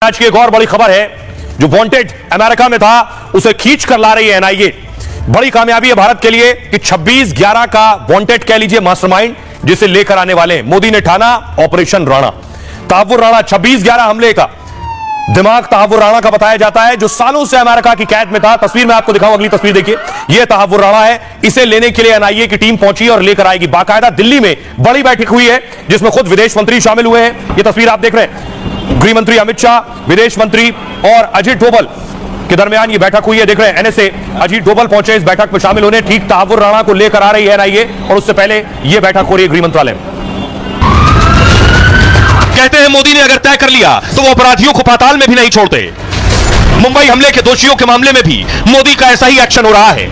आज की एक और बड़ी खबर है, जो वांटेड अमेरिका में था उसे खींच कर ला रही है एनआईए। बड़ी कामयाबी है भारत के लिए कि 26/11 का वांटेड कह लीजिए मास्टरमाइंड जिसे लेकर आने वाले हैं। मोदी ने ठाना ऑपरेशन राणा। तहव्वुर राणा 26/11 हमले का दिमाग तहव्वुर राणा का बताया जाता है, जो सालों से अमेरिका की कैद में था। तस्वीर में आपको दिखाऊं, अगली तस्वीर देखिए, यह तहव्वुर राणा है। इसे लेने के लिए एनआईए की टीम पहुंची और लेकर आएगी। बाकायदा दिल्ली में बड़ी बैठक हुई है जिसमें खुद विदेश मंत्री शामिल हुए हैं। यह तस्वीर आप देख रहे हैं, गृह मंत्री अमित शाह, विदेश मंत्री और अजीत डोभाल के दरमियान यह बैठक हुई है। देख रहे हैं एनएसए अजीत डोभाल पहुंचे इस बैठक में शामिल होने। ठीक तहव्वुर राणा को लेकर आ रही है एनआईए और उससे पहले यह बैठक हो रही है गृह मंत्रालय में। कहते हैं मोदी ने अगर तय कर लिया तो वो अपराधियों को पाताल में भी नहीं छोड़ते। मुंबई हमले के दोषियों के मामले में भी मोदी का ऐसा ही एक्शन हो रहा है।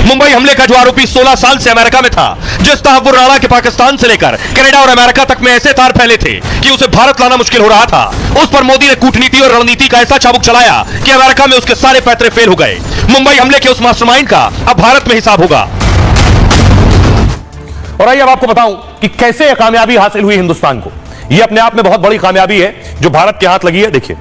मुंबई हमले का जो आरोपी 16 साल से अमेरिका में था, जिस तहव्वुर राणा के पाकिस्तान से लेकर कनाडा और अमेरिका तक में ऐसे तार फैले थे कि उसे भारत लाना मुश्किल हो रहा था, उस पर मोदी ने कूटनीति और रणनीति का ऐसा चाबुक चलाया कि अमेरिका में उसके सारे पैतरे फेल हो गए। मुंबई हमले के उस मास्टरमाइंड का अब भारत में हिसाब होगा। और आइए अब आपको बताऊं कि कैसे यह कामयाबी हासिल हुई हिंदुस्तान को। यह अपने आप में बहुत बड़ी कामयाबी है जो भारत के हाथ लगी है। देखिए,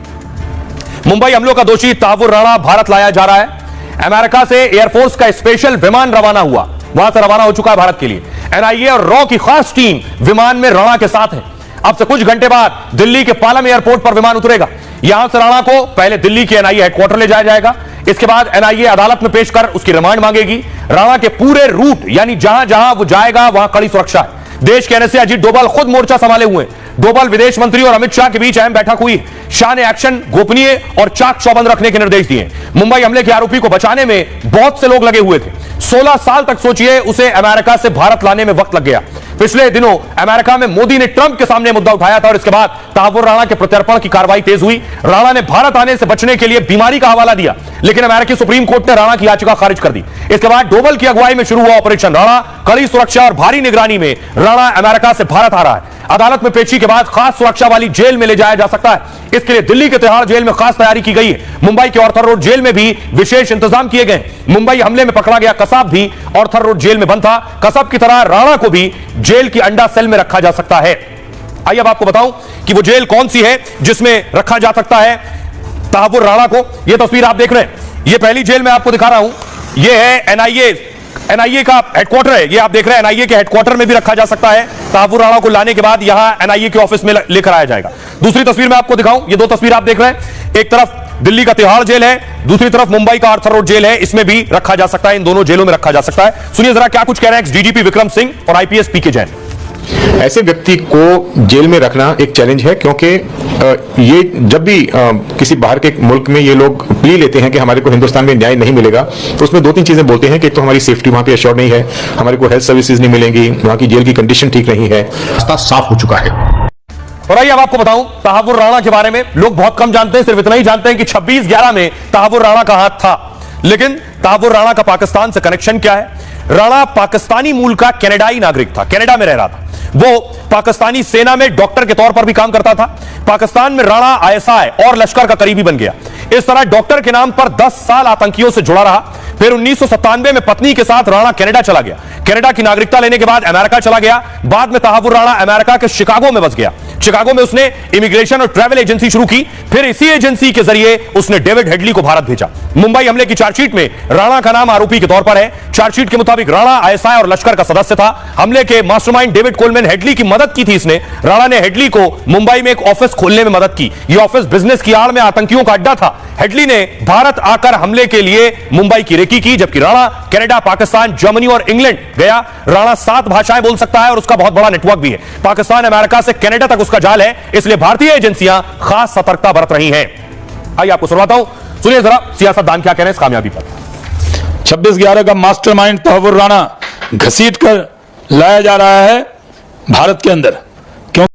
मुंबई हमलों का दोषी तहव्वुर राणा भारत लाया जा रहा है। अमेरिका से एयरफोर्स का स्पेशल विमान रवाना हुआ, वहां से रवाना हो चुका है भारत के लिए। एनआईए और रॉ की खास टीम विमान में राणा के साथ है। अब से कुछ घंटे बाद दिल्ली के पालम एयरपोर्ट पर विमान उतरेगा। यहां से राणा को पहले दिल्ली के एनआईए हेडक्वार्टर ले जाया जाएगा। इसके बाद एनआईए अदालत में पेश कर उसकी रिमांड मांगेगी। राणा के पूरे रूट यानी जहां जहां वो जाएगा वहां कड़ी सुरक्षा है। देश के एनएसए अजीत डोभाल खुद मोर्चा संभाले हुए। डोभाल विदेश मंत्री और अमित शाह के बीच अहम बैठक हुई। शाह ने एक्शन गोपनीय और चाक चौबंद रखने के निर्देश दिए। मुंबई हमले के आरोपी को बचाने में बहुत से लोग लगे हुए थे। 16 साल तक सोचिए उसे अमेरिका से भारत लाने में वक्त लग गया। पिछले दिनों अमेरिका में मोदी ने ट्रंप के सामने मुद्दा उठाया था और इसके बाद तहव्वुर राणा के प्रत्यर्पण की कार्रवाई तेज हुई। राणा ने भारत आने से बचने के लिए बीमारी का हवाला दिया, लेकिन अमेरिकी सुप्रीम कोर्ट ने राणा की याचिका खारिज कर दी। इसके बाद डोभाल की अगुवाई में शुरू हुआ ऑपरेशन राणा। कड़ी सुरक्षा और भारी निगरानी में राणा अमेरिका से भारत आ रहा है। अदालत में पेशी के बाद खास सुरक्षा वाली जेल में ले जाया जा सकता है। इसके लिए दिल्ली के तिहाड़ जेल में खास तैयारी की गई है। मुंबई के ऑर्थर रोड जेल में भी विशेष इंतजाम किए गए। मुंबई हमले में पकड़ा गया कसाब भी ऑर्थर रोड जेल में बंद था। कसाब की तरह राणा को भी जेल की अंडा सेल में रखा जा सकता है। आइए अब आपको बताऊं कि वो जेल कौन सी है जिसमें रखा जा सकता है तहव्वुर राणा को। यह तस्वीर आप देख रहे हैं, यह पहली जेल मैं आपको दिखा रहा हूं। यह है एनआईए का हेडक्वार्टर है। ये आप देख रहे हैं, एनआईए के हेडक्वार्टर में भी रखा जा सकता है। तहव्वुर राणा को लाने के बाद यहां एनआईए के ऑफिस में लेकर आया जाएगा। दूसरी तस्वीर में आपको दिखाऊं, ये दो तस्वीर आप देख रहे हैं। एक तरफ दिल्ली का तिहाड़ जेल है, दूसरी तरफ मुंबई का आर्थर रोड जेल है। इसमें भी रखा जा सकता है, इन दोनों जेलों में रखा जा सकता है। सुनिए जरा क्या कुछ कह रहे हैं डीजीपी विक्रम सिंह और आईपीएस पीके जैन। ऐसे व्यक्ति को जेल में रखना एक चैलेंज है, क्योंकि ये जब भी किसी बाहर के मुल्क में ये लोग प्ली लेते हैं कि हमारे को हिंदुस्तान में न्याय नहीं मिलेगा, तो उसमें 2-3 चीजें बोलते हैं कि तो हमारी सेफ्टी वहां पे एश्योर्ड नहीं है, हमारे को हेल्थ सर्विसेज नहीं मिलेंगी, वहां की जेल की कंडीशन ठीक नहीं है। रास्ता साफ हो चुका है। और आइए अब आपको बताऊं तहव्वुर राणा के बारे में। लोग बहुत कम जानते हैं, सिर्फ इतना ही जानते हैं कि 26/11 में तहव्वुर राणा का हाथ था। लेकिन तहव्वुर राणा का पाकिस्तान से कनेक्शन क्या है? राणा पाकिस्तानी मूल का कनाडाई नागरिक था, कनाडा में रह रहा था। वो पाकिस्तानी सेना में डॉक्टर के तौर पर भी काम करता था। पाकिस्तान में राणा आईएसआई और लश्कर का करीबी बन गया। इस तरह डॉक्टर के नाम पर 10 साल आतंकियों से जुड़ा रहा। फिर 1997 में पत्नी के साथ राणा कनाडा चला गया। कनाडा की नागरिकता लेने के बाद अमेरिका चला गया। बाद में तहव्वुर राणा अमेरिका के शिकागो में बस गया। शिकागो में उसने इमिग्रेशन और ट्रैवल एजेंसी शुरू की। फिर इसी एजेंसी के जरिए उसने डेविड हेडली को भारत भेजा। मुंबई हमले की चार्जशीट में राणा का नाम आरोपी के तौर पर है। चार्जशीट के मुताबिक राणा आईएसआई और लश्कर का सदस्य था। हमले के मास्टरमाइंड डेविड कोलमैन हेडली की मदद की थी इसने। राणा ने हेडली को मुंबई में एक ऑफिस खोलने में मदद की। यह ऑफिस बिजनेस की आड़ में आतंकियों का अड्डा था। हेडली ने भारत आकर हमले के लिए मुंबई की रेकी की, जबकि राणा कनाडा, पाकिस्तान, जर्मनी और इंग्लैंड गया। राणा 7 भाषाएं बोल सकता है और उसका बहुत बड़ा नेटवर्क भी है। पाकिस्तान, अमेरिका से कनाडा तक उसका जाल है, इसलिए भारतीय एजेंसियां खास सतर्कता बरत रही हैं। आइए आपको सुनाता हूं, सुनिए जरा सियासतदान क्या कह रहे हैं इस कामयाबी पर। 26/11 का मास्टरमाइंड तहव्वुर राणा घसीट कर लाया जा रहा है भारत के अंदर।